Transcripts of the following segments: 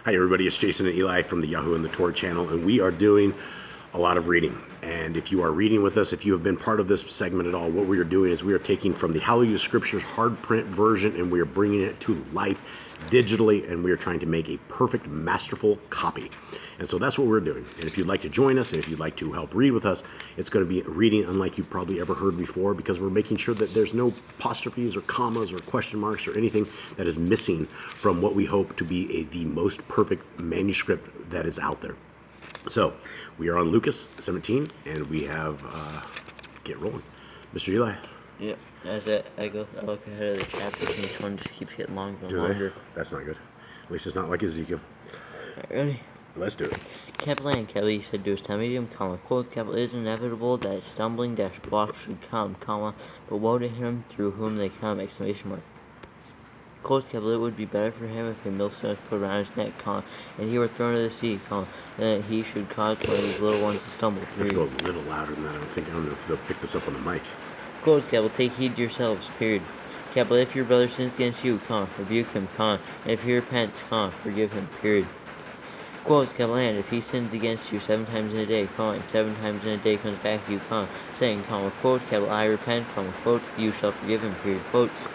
Hi everybody, it's Jason and Eli from the Yahoo and the Torah channel, and we are doing a lot of reading. And if you are reading with us, if you have been part of this segment at all, what we are doing is we are taking from the Yah Scriptures hard print version and we are bringing it to life digitally, and we are trying to make a perfect, masterful copy. And so that's what we're doing. And if you'd like to join us, and if you'd like to help read with us, it's going to be reading unlike you've probably ever heard before, because we're making sure that there's no apostrophes or commas or question marks or anything that is missing from what we hope to be the most perfect manuscript that is out there. So we are on LUQAS 17, and we have get rolling, Mr. Eli. Yeah, as I look ahead of the chapters, and each one just keeps getting longer and longer. That's not good. At least it's not like Ezekiel. Alright, ready? Let's do it. Capital A and capital E said to his medium, quote, capital it is inevitable that stumbling blocks should come, but woe to him through whom they come, exclamation mark. Quote, capital it would be better for him if a millstone was put around his neck, and he were thrown into the sea, than that he should cause one of these little ones to stumble. Let's go a little louder than that. I don't know if they'll pick this up on the mic. Quote, capital, take heed to yourselves, period. Capital, if your brother sins against you, rebuke him, and if he repents, forgive him, period. Quote, capital, and if he sins against you 7 times in a day, and 7 times in a day comes back to you, saying, quote, capital, I repent, quote, you shall forgive him, period. Quotes,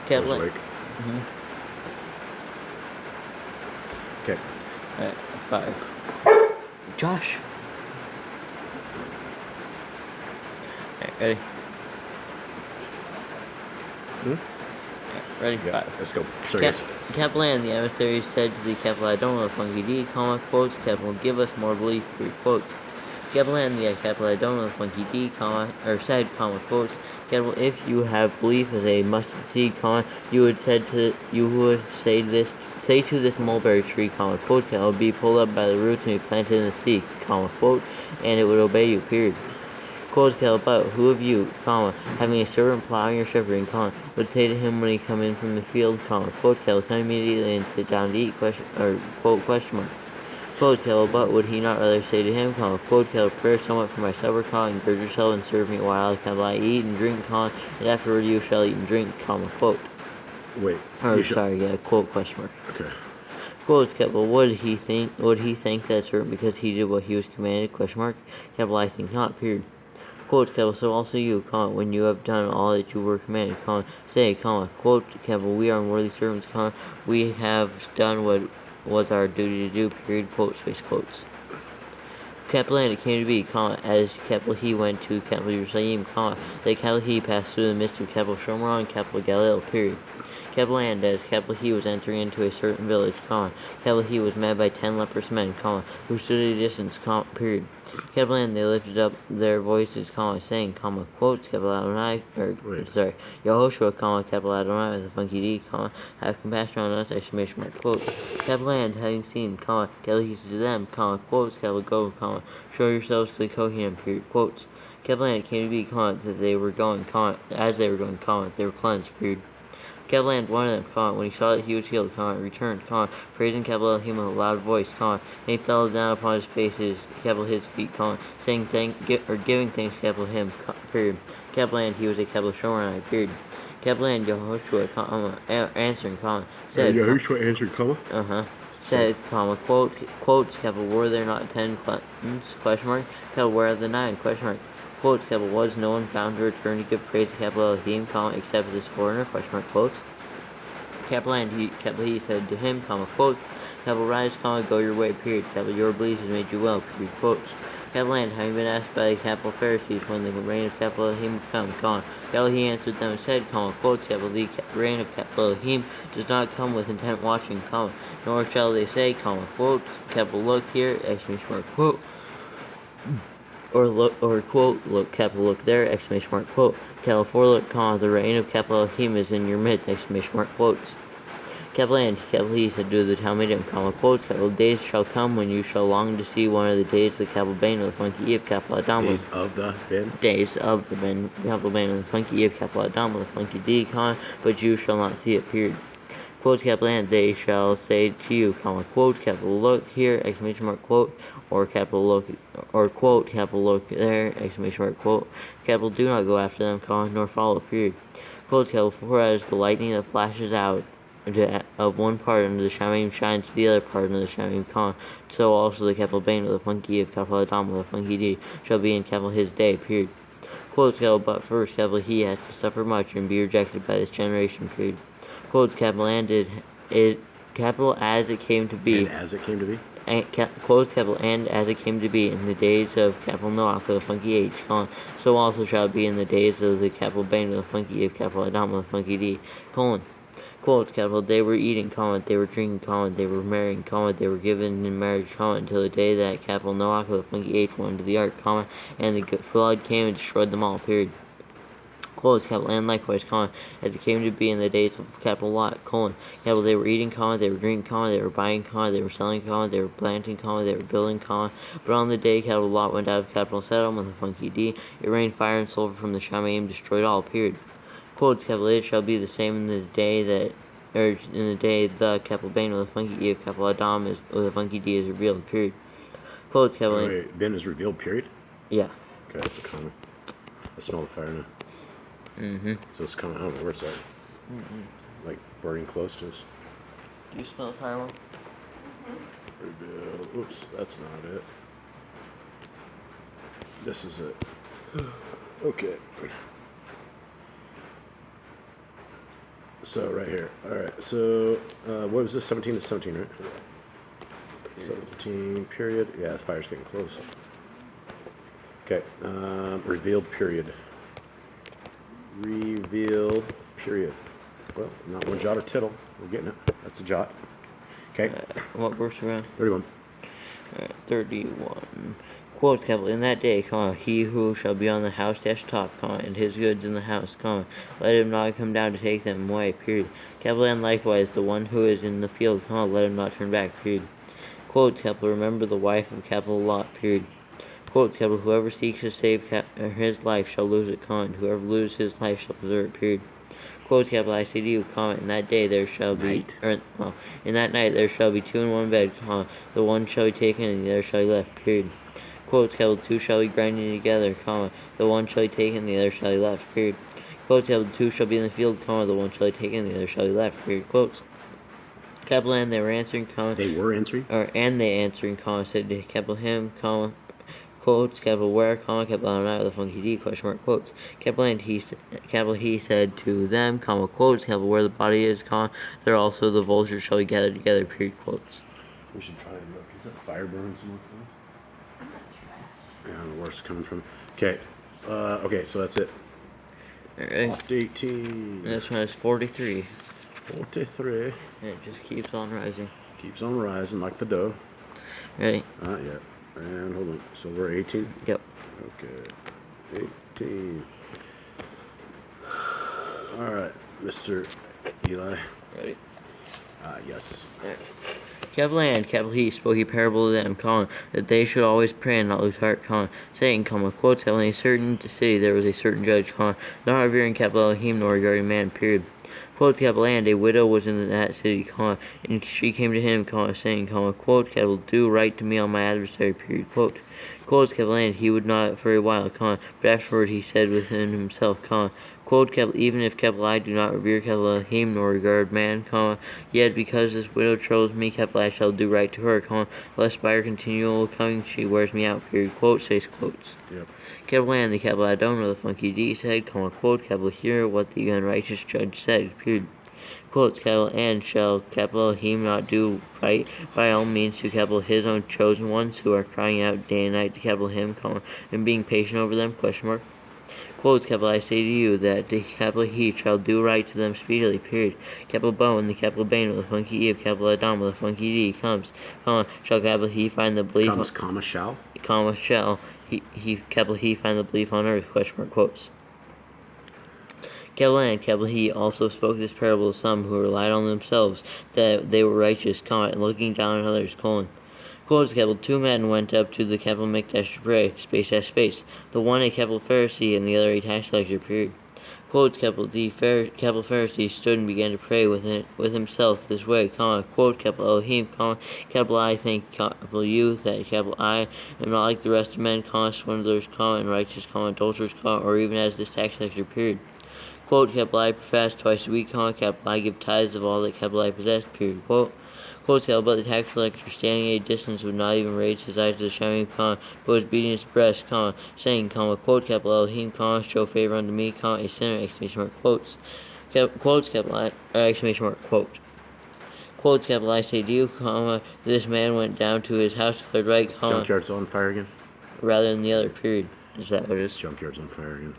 capital, Okay. Alright, 5. Josh. Alright, ready? Ready? Yeah, 5. let's go. Sorry, guys. Capital and the emissary said to the capital, I don't know the funky D, quotes, capital, give us more belief, period, quotes. Capital and the capital, I don't know the funky D, said, quotes, capital, if you have belief as a mustard seed, you would say to this mulberry tree, quote, capital, be pulled up by the roots and be planted in the sea, quote, and it would obey you, period. Quote, capital, but who of you, having a servant plowing or shepherding, would say to him when he come in from the field, quote, capital, come immediately and sit down to eat, quote, question mark. Quote, capital, but would he not rather say to him, quote, capital, prepare somewhat for my supper, and gird yourself and serve me while, I eat and drink, and afterward you shall eat and drink, quote. Wait. Quote, question mark. Okay. Quote, capital, would he thank that servant because he did what he was commanded, question mark. Capital, I think not, period. Quote, capital, so also you, when you have done all that you were commanded, say, quote, capital, we are unworthy servants, we have done what was our duty to do, period, quote, space quotes. Capital, and it came to be, as capital he went to capital Jerusalem, that capital he passed through the midst of capital Shomron and capital Galilee, period. Capital, and as capital he was entering into a certain village, capital he was met by 10 leprous men, who stood at a distance, period. Capital, and they lifted up their voices, saying, quote, capital Adonai, Yehoshua, capital Adonai, with a funky D, have compassion on us, exclamation mark, quote. Capital, and having seen, capital he said to them, quotes, capital go, show yourselves to the Kohanim, period, quotes. Capital, and it came to be, that they were going, as they were going, they were cleansed, period. Capital, and one of them, when he saw that he was healed, returned, praising capital Elohim with a loud voice, and he fell down upon his face, capital his feet, saying giving thanks, capital him, period. Capital, and he was a capital Shomer, period. Capital, and Yehoshua, answering, said, Yehoshua answered, said, quotes, capital, were there not 10 cleansed, question mark, capital, where are the 9, question mark. Quotes, capital, was no one found to return to give praise to capital Elohim, except for this foreigner, question mark, quotes. Capital, and he said to him, quotes, capital, rise, go your way, period. Capital, your belief has made you well, period, quotes. Capital, and having been asked by the capital Pharisees when the reign of capital Elohim would come, capital, he answered them and said, quotes, capital, the reign of capital Elohim does not come with intent watching, nor shall they say, quotes, capital, look here, exclamation mark, quote. Or quote, look, capital, look there, exclamation mark, quote. Capital, for look, the reign of capital Elohim is in your midst, exclamation mark, quotes. Capital, and capital he said to the Talmudim, quotes, capital, days shall come when you shall long to see one of the days of the capital bane of the funky Eve, capital Adam. Days of the Ben? Days of the Ben, capital bane of the funky Eve, capital Adam, with the funky D, but you shall not see it, period. Quote, capital, and they shall say to you, quote, capital, look here, exclamation mark, quote, or capital, look, or quote, capital, look there, exclamation mark, quote, capital, do not go after them, nor follow, period. Quote, capital, for as the lightning that flashes out of one part under the Shamim shines to the other part under the Shamim, so also the capital Bain with a funky of capital Adam with a funky D shall be in capital his day, period. Quotes capital, but first capital he has to suffer much and be rejected by this generation, period. Quotes capital, and it capital as it came to be. And as it came to be? And quotes capital, and as it came to be in the days of capital Noah with a funky H, so also shall it be in the days of the capital Bain with a funky of capital Adam with a funky D, Quotes capital, they were eating, they were drinking, they were marrying, they were given in marriage, until the day that capital Noah with a funky H went into the ark, and the flood came and destroyed them all, period. Quotes capital, and likewise, as it came to be in the days of capital Lot, capital, they were eating, they were drinking, they were buying, they were selling, they were planting, they were building, but on the day capital Lot went out of capital Sodom with a funky D, it rained fire and sulfur from the Shamayim, destroyed all, period. Quotes capital, it shall be the same in the day that, or in the day the capital Bain with a funky E of capital Adam is with a funky D is revealed, period. Quotes capital. Wait, Ben is revealed, period? Yeah. Okay, that's a comment. I smell the fire now. So it's coming, I don't know where it's at. Like burning close to us. Do you smell the fire? Revealed. Oops, that's not it. This is it. Okay. So right here. All right. So what was this? 17 to 17, right? 17 period. Yeah, the fire's getting close. Okay. Revealed period. Revealed period. Well, not one jot or tittle. We're getting it. That's a jot. Okay. What verse are we on? 31. 31. Quotes capital, in that day, he who shall be on the house top, and his goods in the house, let him not come down to take them away, period. Capital, and likewise the one who is in the field, let him not turn back, period. Quotes capital, remember the wife of capital Lot, period. Quotes capital, whoever seeks to save his life shall lose it, and whoever loses his life shall preserve it, period. Quotes capital, I say to you, in that day there shall be, in that night there shall be two in one bed, the one shall be taken and the other shall be left, period. Quotes capital, two shall be grinding together, the one shall be taken, the other shall be left, period. Quotes capital, two shall be in the field, the one shall be taken, the other shall be left, period. Quotes capital, and they were answering, They were answering? And they answering, said to capital him, quotes capital where, capital I'm not with a funky D, question mark, quotes capital, and he said to them, quotes capital where the body is, there also the vultures shall be gathered together, period. Quotes. We should try and look. Is that fire burns and look? Yeah, I don't know where it's coming from. Okay. Okay, so that's it. Alright. Off to 18. This one is 43. 43. And it just keeps on rising. Keeps on rising like the dough. Ready? Not yet. And hold on. So we're 18? Yep. Okay. 18. Alright, Mr. Eli. Ready? Yes. Alright. Capital and capital he spoke a parable to them, that they should always pray and not lose heart, saying, quotes, in a certain city there was a certain judge, not revering capital Elohim nor regarding man, period. Quotes capital, and a widow was in that city, and she came to him, saying, quote, capital, do right to me on my adversary, period. Quotes capital, and he would not for a while, but afterward he said within himself, quote, capital, even if capital I do not revere capital Elohim nor regard man, yet because this widow troubles me, capital I shall do right to her, lest by her continual coming she wears me out, period. Quote, says quotes. Yep. Capital and the capital I don't know the funky D said, quote, capital, hear what the unrighteous judge said, period. Quotes, capital, and shall capital Elohim not do right by all means to capital his own chosen ones who are crying out day and night to capital him, and being patient over them, question mark. Quotes, capital, I say to you that the capital he shall do right to them speedily, period. Capital Bo and the capital Bain with a funky E of capital Adam with a funky D comes, shall capital he find the belief Comes, shall? Shall he capital he find the belief on earth, question mark, quotes. Capital and capital he also spoke this parable to some who relied on themselves that they were righteous, and looking down on others, Quotes, capital, two men went up to the capital Mikdash to pray, space, the one a capital Pharisee and the other a tax collector, period. Quotes, capital, the capital Pharisee stood and began to pray with himself this way, quote, capital Elohim, capital I thank capital you that capital I am not like the rest of men, swindlers, and righteous, adulterers, or even as this tax collector, period. Quote, capital I profess twice a week, comma, capital I give tithes of all that capital I possess, period. Quote, capital, but the tax collector standing at a distance would not even raise his eyes to the shining, comma, but was beating his breast, comma, saying, comma, quote, capital Elohim, comma, show favor unto me, comma, a sinner, exclamation mark, quotes. Quotes, capital I, exclamation mark, quote. Quotes, capital I say to you, comma, this man went down to his house, declared right, comma, Junkyard's on fire again? rather than the other, period. Is that what it is? Junkyard's on fire again.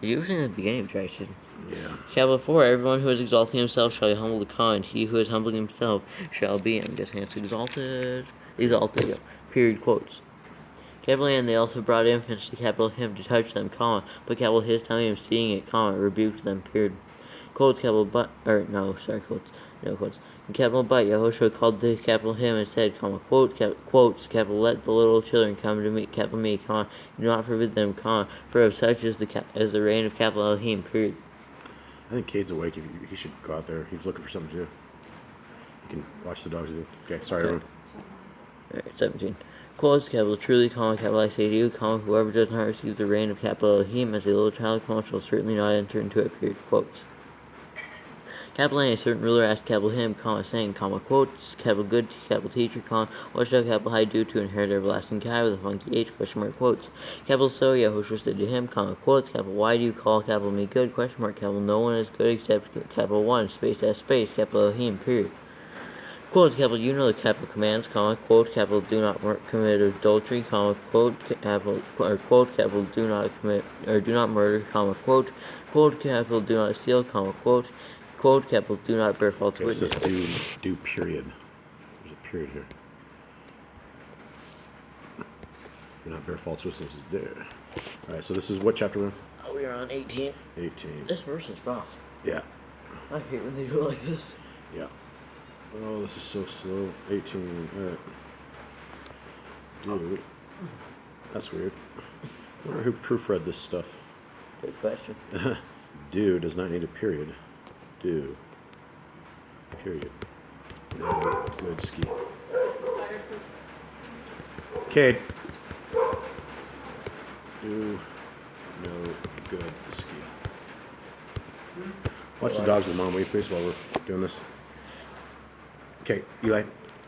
Usually in the beginning of dry season. Yeah. Chapter 4, everyone who is exalting himself shall be humbled the kind. He who is humbling himself shall be, I'm guessing it's exalted. Exalted, yeah. Period, quotes. Capital and they also brought infants to capital him to touch them, comma, but capital his telling him seeing it, comma, rebuked them, period. Quotes, capital but, or no, sorry, quotes, no quotes. In capital but, Yahushua called to capital him and said, comma, quote, quotes, capital, let the little children come to me, capital me, comma, do not forbid them, comma, for of such is the reign of capital Elohim, period. I think Cade's awake. He should go out there. He's looking for something to do. You can watch the dogs do. Okay, sorry, everyone. Alright, 17. Quotes, capital, truly, comma, capital, I say to you, comma, whoever does not receive the reign of capital Elohim as a little child, comma, shall certainly not enter into it, period, quotes. Capital A certain ruler asked capital him, comma, saying, comma, quotes, capital good, capital teacher, comma, what shall capital I do to inherit everlasting Kai with a funky H, question mark, quotes. Capital so, Yahushua said to him, comma, quotes, capital why do you call capital me good, question mark, capital no one is good except capital one, space S space, capital Elohim, period. Quotes, capital, you know the capital commands, comma, quote, capital, do not commit adultery, comma, quote, capital, or quote, capital, do not commit, or do not murder, comma, quote, capital, do not steal, comma, quote, capital, do not bear false witness. It says do period. There's a period here. Do not bear false witnesses there. Alright, so this is what chapter 1? Oh, we are on 18. 18. This verse is rough. Yeah. I hate when they do it like this. Yeah. Oh, this is so slow. 18. Alright. Dude. That's weird. I wonder who proofread this stuff. Good question. Do does not need a period. Do. Period. No good ski. Cade. Do no good ski. Watch the dogs with Mom, will you please, while we're doing this? Okay, Eli.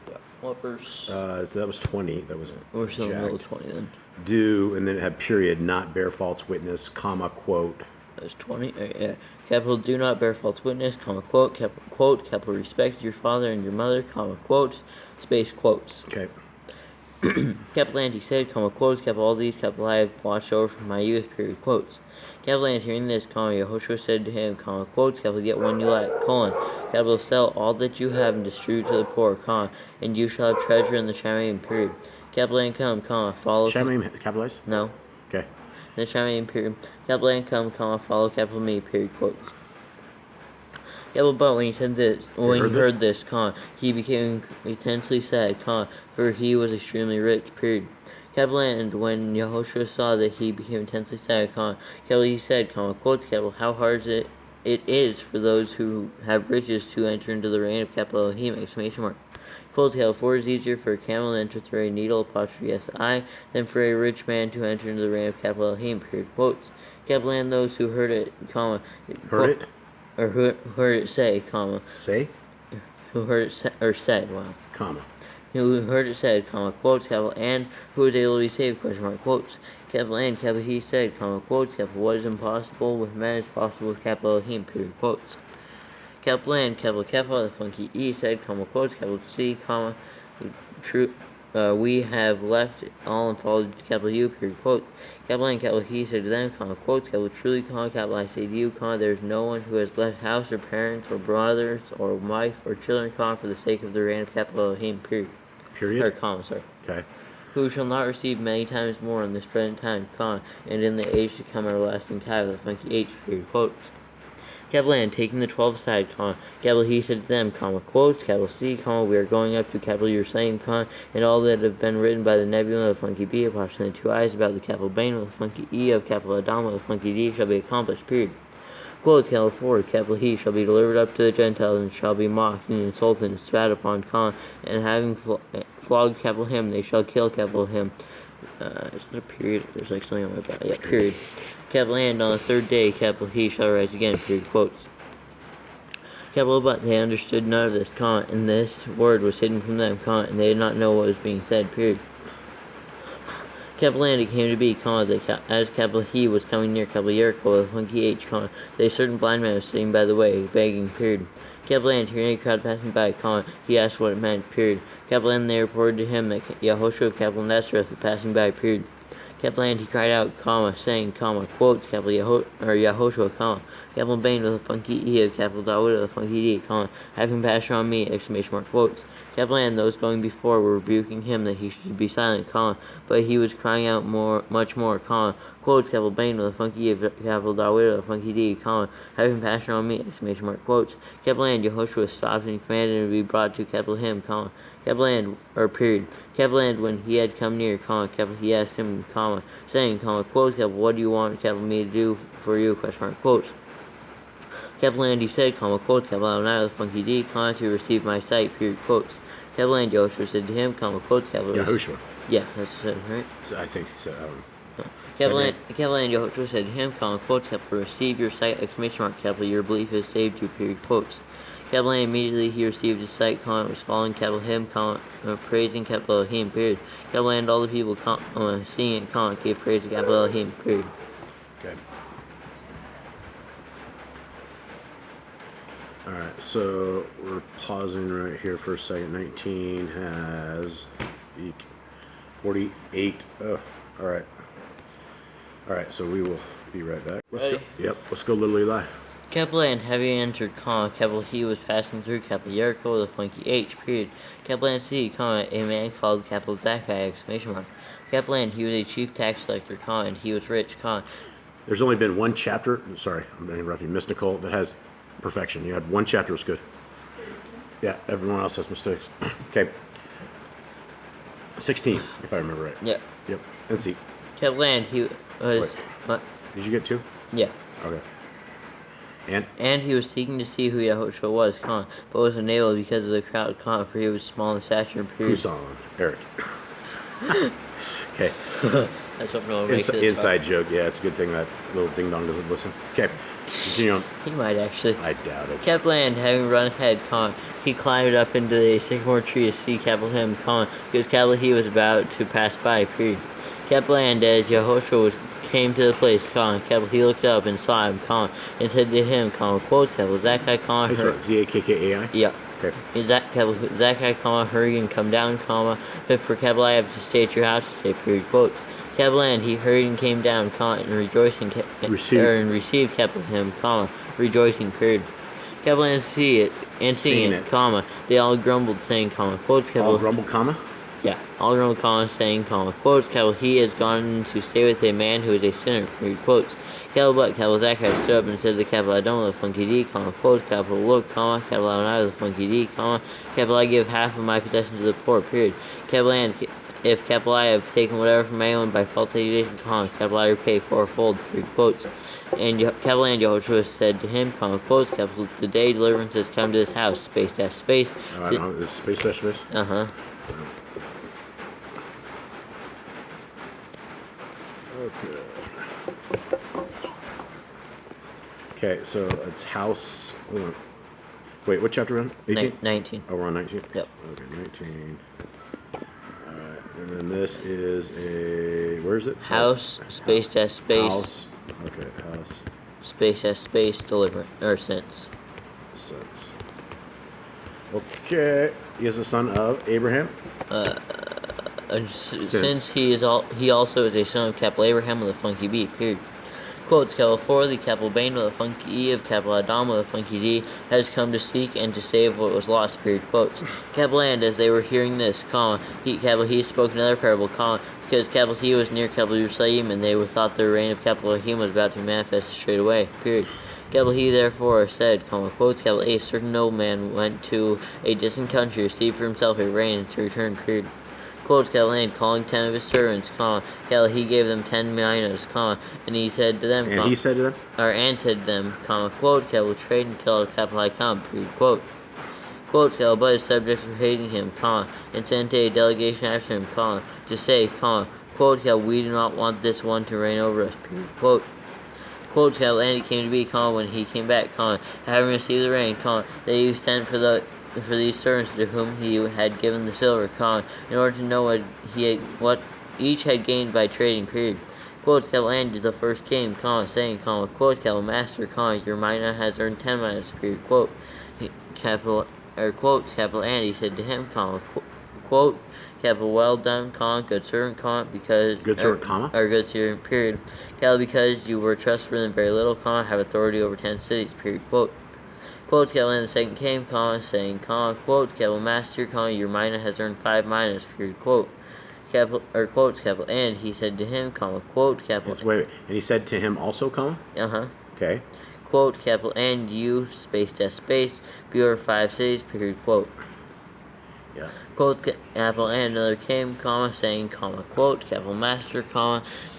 Yeah. What verse? So that was 20. That was We're still in the middle of Jack. 20 then. Do, and then it had period, not bear false witness, comma, quote. That was 20. Yeah. Capital, do not bear false witness, comma, quote, capital, respect your father and your mother, comma, quote, space, quotes. Okay. Capital and he said, comma, quotes, capital, all these, capital, I have watched over from my youth, period, quotes. Capital and hearing this, comma, Yahushua said to him, comma, quotes, capital, get one you lack, colon, capital, sell all that you have and distribute to the poor, comma, and you shall have treasure in the Shamayim, period. Capital and come, comma, follow. Shamayim capitalized? No. Okay. The Shamayim, period. Capital and come, comma, follow capital me, period, quotes. Capital but when he said this, when he heard this, comma, he became intensely sad, comma, for he was extremely rich, period. Capital and when Yahushua saw that he became intensely sad, comma, capital he said, comma, quotes, capital, how hard it is for those who have riches to enter into the reign of capital Elohim, exclamation mark. Quotes, capital, for it is easier for a camel to enter through a needle, apostrophe S-I, than for a rich man to enter into the reign of capital Elohim, period, quotes. Capital and those who heard it, comma, Heard it? or who heard it say, comma, Say? who heard it or said, wow. Comma. Who heard it said, comma, quotes, capital, and who was able to be saved, question mark, quotes. Capital and, capital, he said, comma, quotes, capital, what is impossible with man is possible with capital Elohim, period, quotes. Capital and, capital, the funky E said, comma, quotes, capital C, comma, true, we have left all and followed capital U, period, quotes. Capital and, capital, he said to them, comma, quotes, capital, truly, comma, capital, I say to you, comma, there is no one who has left house or parents or brothers or wife or children, comma, for the sake of the reign of capital Elohim, period. Period? Or comma, sorry. Okay. Who shall not receive many times more in this present time, comma, and in the age to come everlasting Kai with a funky H, period, quotes. Capital and taking the 12 aside, comma, capital he said to them, comma, quotes, capital C, comma, we are going up to capital Yerushalayim, comma, and all that have been written by the nebula of funky B, apostrophe the 2 eyes about the capital Bain with a funky E of capital Adam with a funky D shall be accomplished, period. Quotes, capital 4, capital he shall be delivered up to the Gentiles and shall be mocked and insulted and spat upon, comma, and having flogged capital him, they shall kill capital him. Is there a period? There's like something on my back. Yeah, period. capital and on the third day, capital he shall rise again, period, quotes. Capital but they understood none of this, comma, and this word was hidden from them, comma, and they did not know what was being said, period. Capital and it came to be, comma, that as capital he was coming near capital Jericho with a funky H, comma, that a certain blind man was sitting by the way, begging, period. Capital and hearing a crowd passing by, comma, he asked what it meant, period. Capital and they reported to him that Yahushua of capital Nazareth was passing by, period. Capital and he cried out, comma, saying, comma, quotes, capital Yahushua, comma, capital Bane with a funky E of capital Dawood with a funky D, comma, having passion on me, exclamation mark, quotes. Capital and those going before were rebuking him that he should be silent, comma, but he was crying out much more, comma, quotes, capital Bane with a funky E of capital Dawood with a funky D, comma, having passion on me, exclamation mark, quotes. Capital and Yahushua stopped and commanded him to be brought to capital him, comma, capital and, or period. Capital and when he had come near, comma, capital he asked him, comma, saying, comma, quotes, capital, what do you want, capital, me to do for you, question mark, quotes. Capital and he said, comma, quotes, capital, I am not with a funky D, comma, to receive my sight, period, quotes. Capital and Yahushua said to him, comma, quotes, capital. Yahushua. Yeah, that's what it said, right? So I think so. Capital and Yahushua said to him, comma, quotes, capital, receive your sight, exclamation mark, capital, your belief has saved you, period, quotes. Capital and immediately he received his sight, comma, was following capital him, comma, praising capital Elohim, period. Capital and all the people, comma, seeing it, comma, gave praise to capital Elohim, period. Okay. Alright, so we're pausing right here for a second. 19 has 48. Oh, alright. Alright, so we will be right back. Let's go. Yep, let's go, little Eli. Capital and having entered, comma, capital he was passing through capital Jericho with a funky H, period. Capital and C, comma, a man called capital Zacchaeus, exclamation mark. Capital and he was a chief tax collector, comma, and he was rich, comma. There's only been one chapter, sorry, I'm interrupting, Miss Nicole, that has perfection. You had one chapter was good. Yeah, everyone else has mistakes. Okay. 16, if I remember right. Yeah. Yep, and C. Capital and he was, Wait. what? Did you get 2? Yeah. Okay. And he was seeking to see who Yahushua was, comma, but was unable because of the crowd, comma, for he was small in stature and period. Who's on? Eric. Okay. That's what no one makes it inside joke. Yeah, it's a good thing that little ding dong doesn't listen. Okay. Continue on. He might actually. I doubt it. Capital and having run ahead, comma, he climbed up into a sycamore tree to see capital him, comma, because capital he was about to pass by, period. Capital and as Yahushua came to the place, comma, capital he looked up and saw him, comma, and said to him, comma, quotes, capital Zacchaeus, comma, Zakkai? yeah. Okay. Zacchaeus, comma, hurry and come down, comma, but for capital I have to stay at your house today, period, quotes. Capital and he hurried and came down, comma, and rejoicing, and received capital him, comma, rejoicing, period. Capital and see it, and seeing it, comma, they all grumbled, saying, comma, quotes, capital. All grumbled, comma? Yeah, all grumbled, comma, saying, comma, quotes, capital, he has gone to stay with a man who is a sinner, period, quotes. Capital but, capital Zacchaeus stood up and said to the capital, I don't with a funky D, comma, quotes, capital, look, comma, capital, I with a funky D, comma, capital, I give half of my possessions to the poor, period. Capital and if capital I have taken whatever from anyone by false accusation, comma, capital I repay fourfold, period, quotes. And capital and Yahushua said to him, comma, quotes, capital, today deliverance has come to this house, space dash space. Is space dash space? Uh-huh. Okay. Okay, so it's house. Hold on. Wait, what chapter on? 18? 19. Oh, we're on 19? Yep. Okay, 19. Alright, and then this is a. Where is it? House, space dash space. House. Okay, house. Space dash space, deliverance, or sense. Sense. Okay, he is the son of Abraham. Since he also is a son of capital Abraham with a funky B, period. Quotes, capital 4, the capital Bane with a funky E of capital Adam with a funky D has come to seek and to save what was lost, period. Quotes. Capital and as they were hearing this, comma, he spoke another parable, comma, because capital He was near capital Jerusalem and they thought the reign of capital Elohim was about to be manifested straight away, period. Capital He therefore said, comma, quotes, capital A certain nobleman went to a distant country to receive for himself a rain and to return, period. Quotes, capital and calling 10 of his servants, comma, capital he gave them 10 minas, comma, and he said to them, and he said to them, and said to them, comma, quote, capital trade until capital I come, period, quote. Quote, capital but his subjects were hating him, comma, and sent a delegation after him, comma, to say, comma, quote, capital we do not want this one to reign over us, period, quote. Quotes, capital, and it came to be, when he came back, having received the rain, that you sent for these servants to whom he had given the silver, in order to know what each had gained by trading, period. Quotes, capital, and the first came, saying, quotes, capital, Master, your mina has earned 10 minas, period. Quote, quotes, capital, and he said to him, quote, capital, well done, good servant, because Good servant, comma? Or good servant, period. Capital, because you were trustworthy in very little, have authority over 10 cities, period. Quote. Quotes, capital, and the second came, saying, quote, capital, Master, your mina has earned 5 minas, period. Quote. Quotes, capital, and he said to him, quote, capital. Yes, wait. And he said to him also, comma? Okay. Quote, capital, and you, space, be over 5 cities, period. Quote. Yeah. Quote, capital, and another came, saying, quote, capital, Master,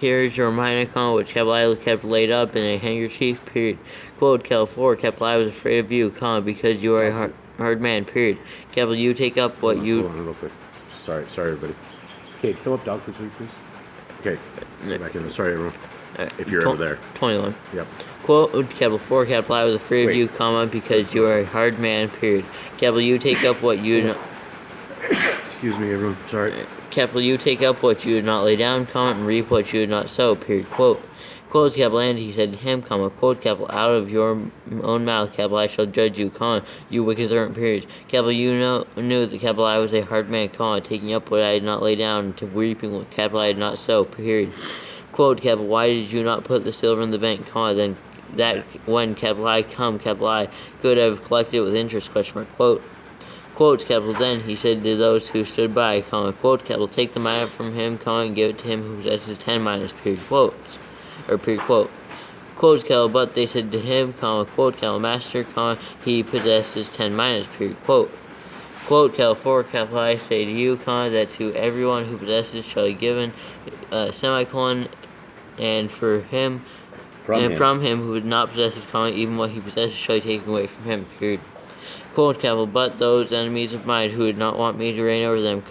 here is your mina, which capital I kept laid up in a handkerchief, period. Quote, capital 4, capital I was afraid of you, because you are a hard man, period. Capital, you take up what you... Hold on real quick. Sorry, everybody. Okay, fill up dog food, please. Okay, go back in there. Sorry, everyone. If you're ever there. 21. Yep. Quote, capital 4, capital I was afraid of you, because you are a hard man, period. Capital, you take up what you... Excuse me, everyone. Sorry. Capital, you take up what you did not lay down, and reap what you did not sow, period. Quote. Quotes, capital, and he said to him, quote, capital, out of your own mouth, capital, I shall judge you, you wicked servant, period. Capital, you knew that, capital, I was a hard man, taking up what I did not lay down, to reaping what, capital, I did not sow, period. Quote, capital, why did you not put the silver in the bank, then that when, capital, I come, capital, I could have collected it with interest, Quote. Quote, capital, then he said to those who stood by, quote, capital, take the mina from him, and give it to him who possesses 10 minas, period. Quotes. Period, quote. Quotes, capital, but they said to him, quote, capital, Master, he possesses 10 minas, period. Quote. Quote, capital 4, capital, I say to you, that to everyone who possesses shall be given, semicolon, and from him who would not possess his, even what he possesses shall be taken away from him, period. Quote, capital, but those enemies of mine who would not want me to reign over them,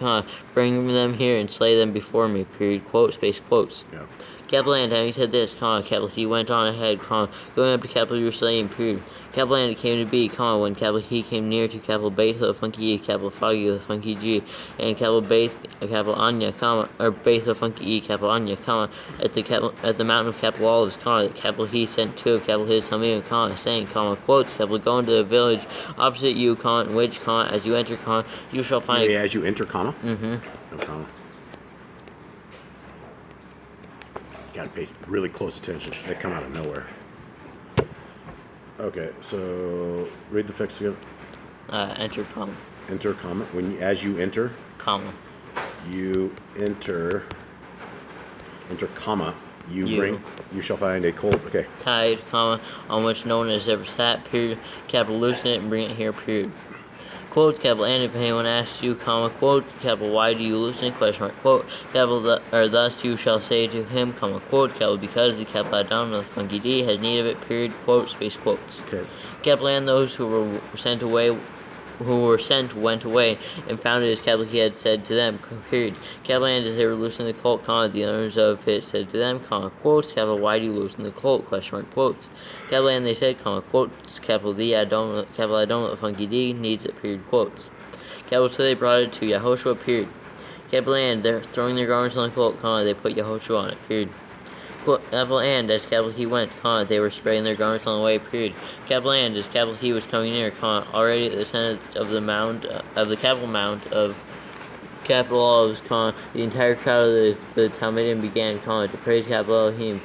bring them here and slay them before me, period. Quote, space, quotes. Yeah. Capital, and having said this, capital, he went on ahead, going up to capital Jerusalem, period. Capital, and it came to be, when capital he came near to capital Beth of funky E, capital Foggy of funky G, and capital Beth, capital Anya, or Beth of funky E, capital Anya, at the mountain of capital Olives, that capital he sent two of capital his Hamim, saying, quotes, capital, go into the village opposite you, in which, as you enter, you shall find... Yeah, as you enter, comma? Mm-hmm. No comma. Gotta pay really close attention. They come out of nowhere. Okay, so read the fix again. Enter, comma. Enter, comma. As you enter, comma. You enter, comma. You shall find a colt. Okay. Tide, comma, on which no one has ever sat, period. Capital, loosen it and bring it here, period. Quote, capital, and if anyone asks you, quote, capital, why do you loosen it, quote, capital, thus you shall say to him, quote, capital, because the capital Adam of funky D has need of it, period, quote, space, quotes. Okay. Capital, and those who were sent went away, and found it as capital he had said to them, period. Capital, and as they were loosening the colt, the owners of it said to them, quotes, capital, why do you loosen the colt, quotes. Capital, and they said, quotes, capital, I don't know what funky D needs it, period, quotes. Capital, so they brought it to Yahushua, period. Capital, and they're throwing their garments on the colt, they put Yahushua on it, period. Capital, and as capital he went, they were spreading their garments on the way, period. Capital, and as capital he was coming near, already at the center of the mound, of the capital mount of capital Olives, the entire crowd of the Talmudim began, to praise capital Elohim,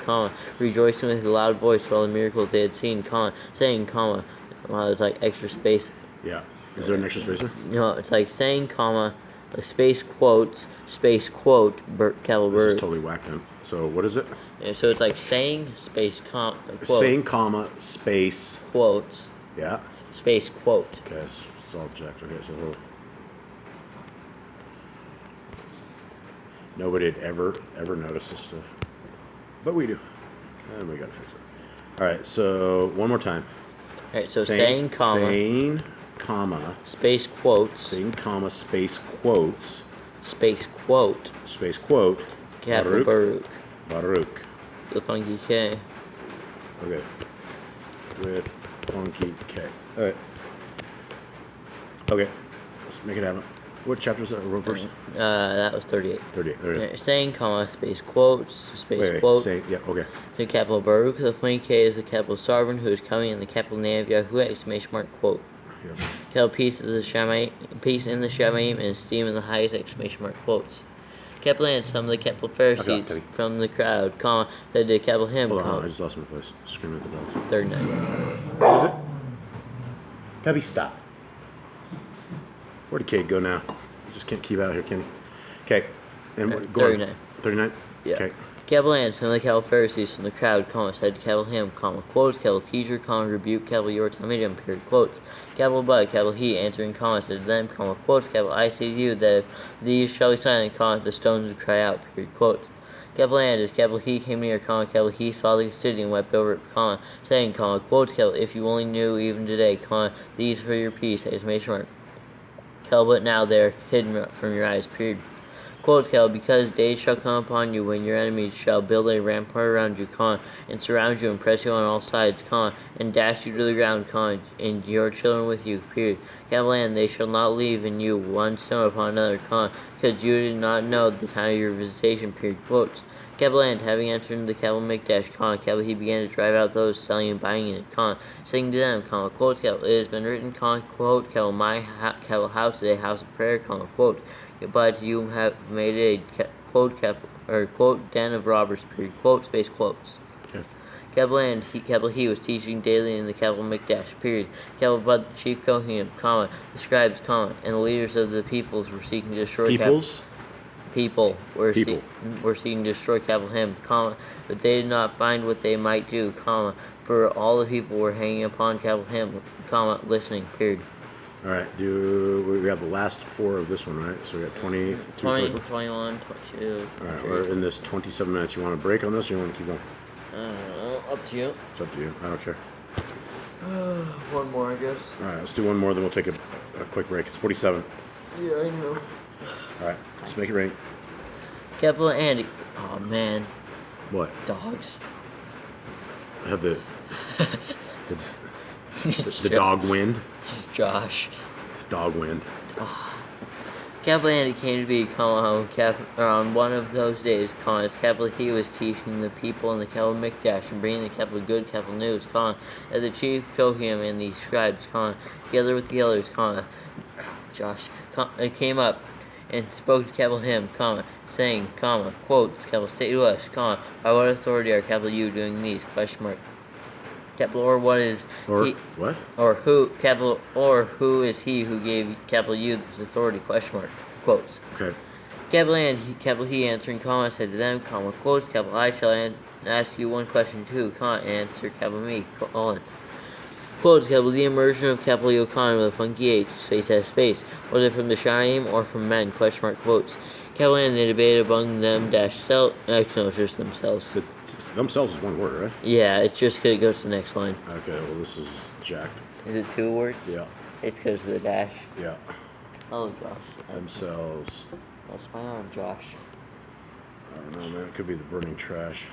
rejoicing with a loud voice for all the miracles they had seen, saying, wow, it's like extra space. Yeah. Is there an extra space there? No, it's like saying, space quotes, space quote, capital This is bird. totally whacked then. So what is it? Yeah, so it's like saying, space, quote. Saying, comma, space. Quotes. Yeah. Space quote. Okay, it's all checked. Okay, so hold. Nobody had ever noticed this stuff. But we do. And we gotta fix it. Alright, so one more time. Alright, so saying, comma. Space quotes. Saying, comma, space quotes. Space quote. Space quote. Capital Baruch. Baruch. The funky K. Okay. With funky K. Alright. Okay. Let's make it happen. What chapter is that? What verse? That was 38. 38. There it is. Saying, comma, space quotes, space Wait, quote. say, yeah, okay. The capital Baruch, the funky K is the capital sovereign who is coming, and the capital name of Yahuwah, exclamation mark, quote. Yep. Capital peace is the Shamayim, peace in the Shamayim, and esteem in the highest, exclamation mark, quotes. Capital and some of the capital Pharisees Okay. from the crowd, comma, that did capital him, Hold on, I comma, just lost my place. Screaming at the dogs. 39. What is it? Cubby, stop. Where'd Kate go now? You just can't keep out here, can you? Okay. And go on. 39. 39? Yeah. Okay. Capital and some of the capital Pharisees from the crowd, comma, said to capital him, comma, quotes, capital teacher, comma, rebuke, capital your Talmudim, period, quotes. Capital but, capital he, answering, comma, said to them, comma, quotes, capital I say to you that if these shall be silent, comma, the stones would cry out, period, quotes. Capital and as capital he came near, comma, capital he saw the city and wept over it, comma, saying, comma, quotes, capital if you only knew even today, comma, these for your peace, exclamation mark. Capital but now they are hidden from your eyes, period. Quote, Kel, because days shall come upon you when your enemies shall build a rampart around you, con, and surround you and press you on all sides, con, and dash you to the ground, con, and your children with you, period. Capital and they shall not leave in you one stone upon another, con, because you did not know the time of your visitation, period. Quotes. Capital and having entered into the capital Mikdash, con, capital he began to drive out those selling and buying in it, con, saying to them, con, quote, capital, it has been written, con, quote, capital, my capital house is a house of prayer, con, quote, but you have made a quote quote den of robbers, period, quote space quotes. Okay. Capital and capital he was teaching daily in the capital Mikdash, period. Capital but the chief Kohanim, comma, the scribes, comma, and the leaders of the peoples were seeking to destroy people were seeking to destroy capital him, comma, but they did not find what they might do, comma, for all the people were hanging upon capital him, comma, listening, period. All right. We have the last four of this one, right? So we got 20, 20, 21, 22. All right. We're in this 27 minutes. You want to break on this, or you want to keep going? Up to you. It's up to you. I don't care. One more, I guess. All right. Let's do one more, then we'll take a quick break. It's 47. Yeah, I know. All right. Let's make it rain. Capital Andy. Oh man. What? Dogs. I have the dog wind. Josh. Dog wind. Capital Andy came to be on one of those days, as capital he was teaching the people in the capital Mikdash and bringing the capital good capital news, as the chief Kohanim and the scribes, together with the elders, Josh, came up and spoke to capital him, saying, quotes, capital say to us, by what authority are capital you doing these, question mark. Capital or what is or he, what or who capital or who is he who gave capital you this authority, question mark, quotes. Okay. Capital and capital he answering, said to them, quotes, capital I shall ask you one question too, answer capital me, colon. Quotes, capital the immersion of capital Yokan with a funky H, space has space, was it from the Shaim or from men, question mark, quotes. Capital and they debated among them actually no, it's just themselves. Themselves is one word, right? Yeah, it's just because it goes to the next line. Okay, well this is jacked. Is it two words? Yeah. It's because of the dash. Yeah. Oh, Josh. Themselves. That's my arm, Josh. I don't know, man. It could be the burning trash.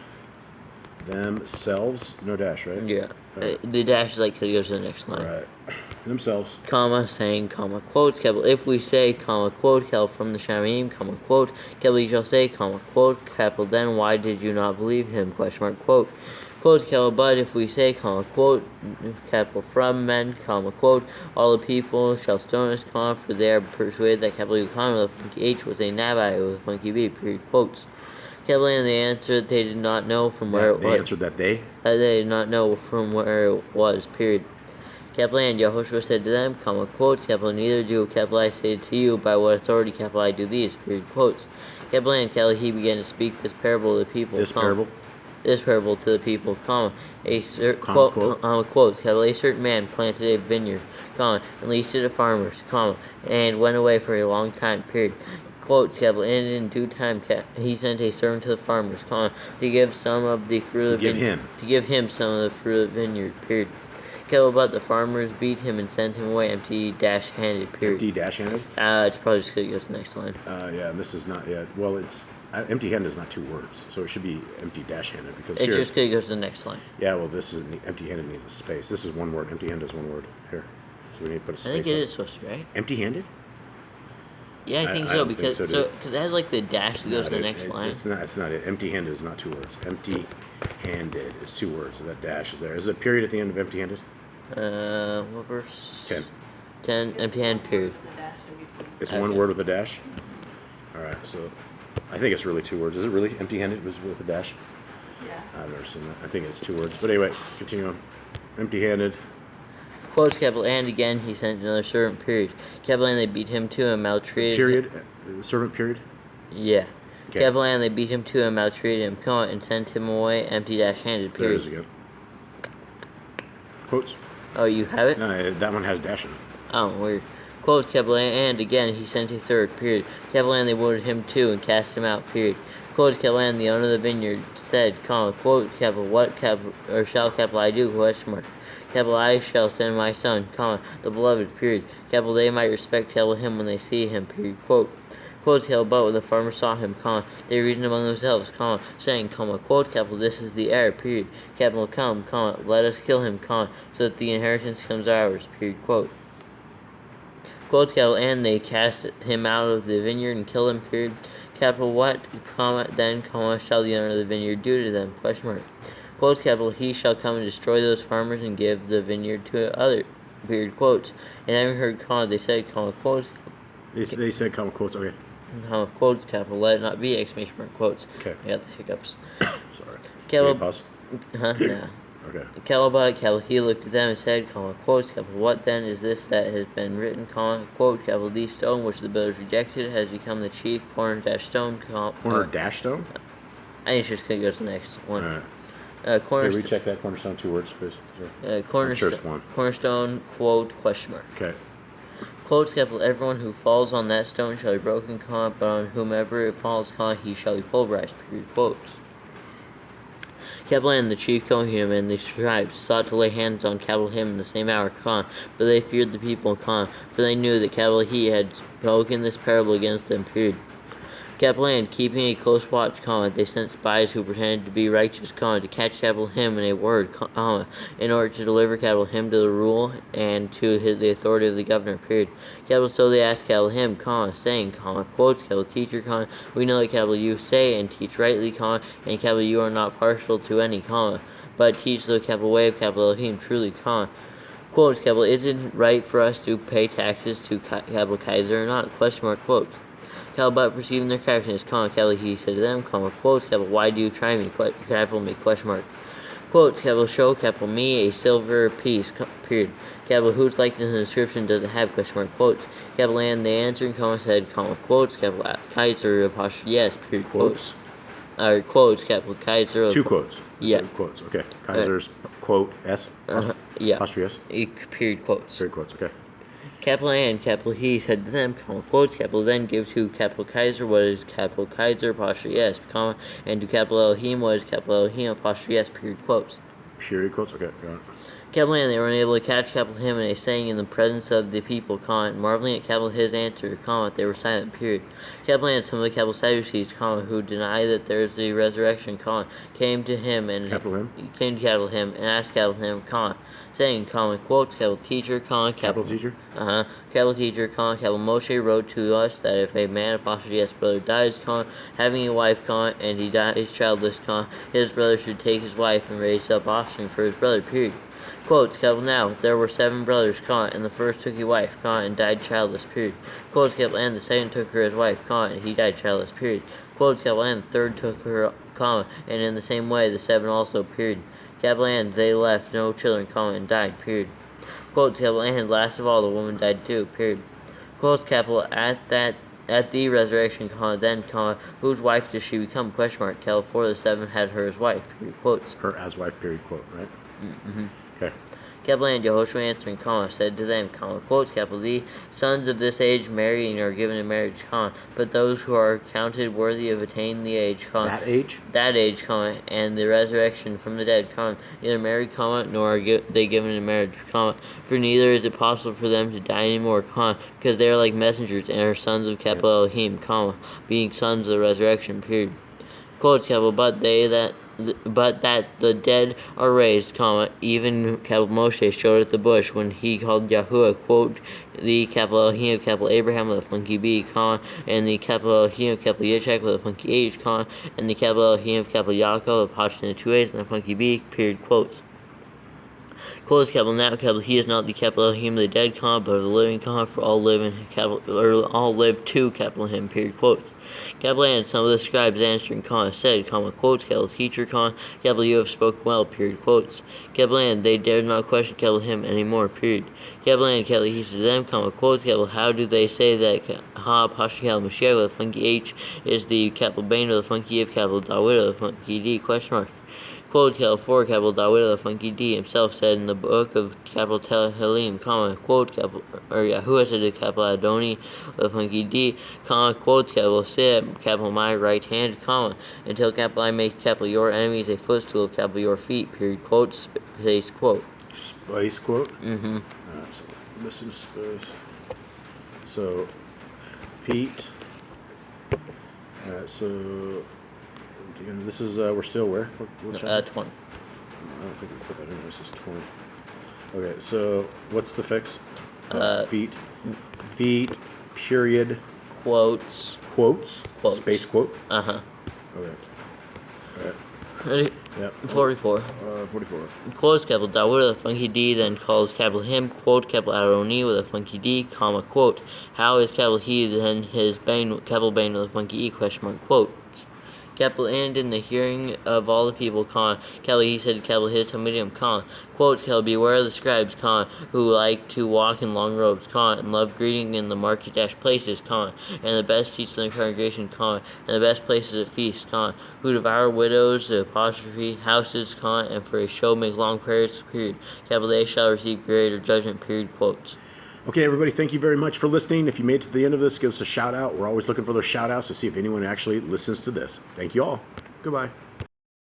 Themselves, no dash, right? Yeah. Right. The dash is like because it goes to the next line. Right. Themselves. Saying, quote, capital. If we say, quote, capital from the Shamayim, quote, capital, you shall say, quote, capital, then why did you not believe him, question mark, quote. Quote, capital, but if we say, quote, capital, from men, quote, all the people shall stone us, for they are persuaded that capital Yukon with a funky H was a Nabai with a funky B, period, quotes. Capital, and they answered they did not know from where it was. They answered that they did not know from where it was, period. Capital and Yahushua said to them, quotes, capital, neither do, capital, I say to you, by what authority, capital, I do these, period, quotes. Capital and capital, he began to speak this parable to the people. This parable to the people, quotes, capital, a certain man planted a vineyard, and leased it to farmers, and went away for a long time, period. Quotes, capital, and in due time, he sent a servant to the farmers, to give some of the fruit of the vineyard. To give him some of the fruit of the vineyard, period. But the farmers beat him and sent him away empty-handed, period. Empty-handed? It's probably just because it goes to the next line. Yeah, and this is not yet. Well, it's empty-handed is not two words, so it should be empty dash-handed because It's here. just gonna go to the next line. Yeah, well, this is empty-handed needs a space. This is one word. Empty-handed is one word. Here, so we need to put a space. I think it up. is supposed to be, right? Empty-handed? Yeah, I think so don't because think so, dude. because it has like the dash that goes to the next line. It's not. It's not it. Empty-handed is not two words. Empty-handed is two words. So that dash is there. Is there a period at the end of empty-handed? What verse? 10. 10, empty hand, period. It's one word with a dash. All right, so I think it's really two words. Is it really empty-handed with a dash? Yeah. I've never seen that. I think it's two words. But anyway, continue on. Empty-handed. Quotes, capital, and again he sent another servant, period. Capital, and they beat him too and maltreated Period. Servant. Period. Yeah. Okay. Capital, and they beat him too and maltreated him, comma, and sent him away empty dash handed, There it period. is again. Quotes. Oh, you have it? No, that one has dash in it. Oh, weird. Quotes, capital, and again he sent a third, period. Capital, and they wounded him too and cast him out, period. Quotes, capital, and the owner of the vineyard said, comma, quote, capital, what, capital, or shall, capital, I do, question mark. Capital, I shall send my son, comma, the beloved, period. Capital, they might respect, capital, him when they see him, period. Quote. Quote, capital, but when the farmers saw him, comma, they reasoned among themselves, comma, saying, comma, quote, capital, this is the heir, period. Capital, come, comma, let us kill him, comma, so that the inheritance becomes ours, period. Quote. Quote, capital, and they cast him out of the vineyard and killed him, period. Capital, what, comma, then, comma, shall the owner of the vineyard do to them, question mark. Quotes, capital, he shall come and destroy those farmers and give the vineyard to other, period, quotes. And having heard, comma, they said, comma, quotes, They said comma quotes. Okay. comma, quotes, capital, let it not be, exclamation mark, quotes. Okay. I got the hiccups. Sorry. Capital, Pause. Nah. Okay. Capital, but, capital, he looked at them and said, comma, quotes, capital, what then is this that has been written, comma, quote, capital, the stone which the builders rejected has become the chief corner-stone, comma, Corner dash stone. I think it's just going to go to the next one. All right. Here, Cornerstone, recheck that cornerstone. Two words, please. Sure. cornerstone, I'm sure it's one. cornerstone, quote, question mark. Okay. Quotes, capital, everyone who falls on that stone shall be broken, comma, but on whomever it falls, comma, he shall be pulverized, period, quotes. Capital, and the chief Kohanim and the scribes sought to lay hands on capital him in the same hour, comma, but they feared the people, comma, for they knew that capital he had spoken this parable against them, period. Capital, and keeping a close watch, comma, they sent spies who pretended to be righteous, comma, to catch capital him in a word, comma, in order to deliver capital him to the rule and to the authority of the governor, period. Capital, so they asked capital him, comma, saying, comma, quotes, capital, teacher, comma, we know that capital you say and teach rightly, comma, and capital you are not partial to any, comma, but teach the capital way of capital Elohim truly, comma. Quotes, capital, is it right for us to pay taxes to capital Kaiser or not? Question mark, quotes. Capital, but perceiving their craftiness, comma, capital, he said to them, comma, quotes, capital, why do you try me, capital, me, question mark. Quotes, capital, show, capital, me a silver piece, period. Capital, whose likeness and inscription does it have, question mark, quotes. Capital, and they answered, comma, said, comma, quotes, capital, Kaiser, apostrophe, yes, period, quotes. Quotes, capital, Kaiser. Two quotes. Yeah. Quotes. Okay. Kaiser's quote S. Yeah. Apostrophe S. Period, quotes. Three quotes. Okay. Capital, and capital, he said to them, comma, quotes, capital, then give to capital Kaiser what is capital Kaiser, apostrophe S, comma, and to capital Elohim what is capital Elohim, apostrophe S, period, quotes. Period quotes. Okay. Got it. Capital, and they were unable to catch capital him in a saying in the presence of the people, comma, and marveling at capital his answer, comma, they were silent, period. Capital, and some of the capital Sadducees, comma, who deny that there is a resurrection, comma, came to him and Capital him. Came to capital him and asked capital him, comma, saying, comma, quotes, capital teacher, comma, Capital teacher. capital teacher, comma, capital Moshe wrote to us that if a man, apostrophe yes, brother dies, comma, having a wife, comma, and he dies childless, comma, his brother should take his wife and raise up offspring for his brother, period. Quotes, capital, now, there were 7 brothers, comma, and the first took a wife, comma, and died childless, period. Quotes, capital, and the second took her as wife, comma, and he died childless, period. Quotes, capital, and the third took her, comma, and in the same way the 7 also, period. Capital, and they left no children, comma, and died, period. Quotes, capital, and last of all the woman died too, period. Quotes, capital, at the resurrection, comma, then, comma, whose wife does she become, question mark, capital, for the 7 had her as wife, period. Quotes. Her as wife. Period quote. Right. Mm-hmm. Okay. capital N, Jehoshua answering, said to them, quotes, capital D, sons of this age marrying are given in marriage, but those who are counted worthy of attaining the age, That age? that age, and the resurrection from the dead, neither marry, nor are they given in marriage, for neither is it possible for them to die anymore, because they are like messengers and are sons of capital Elohim, being sons of the resurrection, period. Quotes, but that the dead are raised, even Moshe showed at the bush when he called Yahuwah, quote, the capital Elohim of capital Abraham with a funky B, and the capital Elohim of capital Yitzchak with a funky H, and the capital Elohim of capital Yaakov with a patched in the two A's and a funky B, period, quotes. Quotes, now, he is not the capital Elohim of the dead, but of the living, for all live in capital, or all live to capital him, period, quotes. Capital and some of the scribes answering, said, quotes, teacher, you have spoken well, period, quotes. Capital and they dared not question capital him anymore, period. Capital and he said to them, quotes, how do they say that Pasha Mashiach with a funky H is the capital Bain with a funky of capital Dawid with a funky D, question mark. Quote, for capital Dawid, the funky D himself said in the book of capital Tehillim, quote, or Yahuwah said to capital Adoni, the funky D, quote, sit at capital my right hand, until capital I make capital your enemies a footstool of capital your feet, period, quote, space quote. Space quote? Mm-hmm. Alright, so missing space. So, feet. Alright, so... This is, we're still where? What 20. I don't think we put that in. This is 20. Okay, so what's the fix? Feet. Feet, period. Quotes. Quotes. Space quote. Uh-huh. Okay. Alright. Ready? Yep. 44. 44. Quotes capital Dawid with a funky D, then calls capital him, quote, capital Aroni with a funky D, quote. How is capital he, then his Bain, capital Bain with a funky E, question mark, quote. Capital and in the hearing of all the people, capital he said to capital his Hamidim, quote, beware of the scribes, who like to walk in long robes, and love greeting in the market-places, and the best seats in the congregation, and the best places at feast, who devour widows, the apostrophe, houses, and for a show make long prayers, period. Capital they shall receive greater judgment, period, quotes. Okay, everybody, thank you very much for listening. If you made it to the end of this, give us a shout out. We're always looking for those shout outs to see if anyone actually listens to this. Thank you all. Goodbye.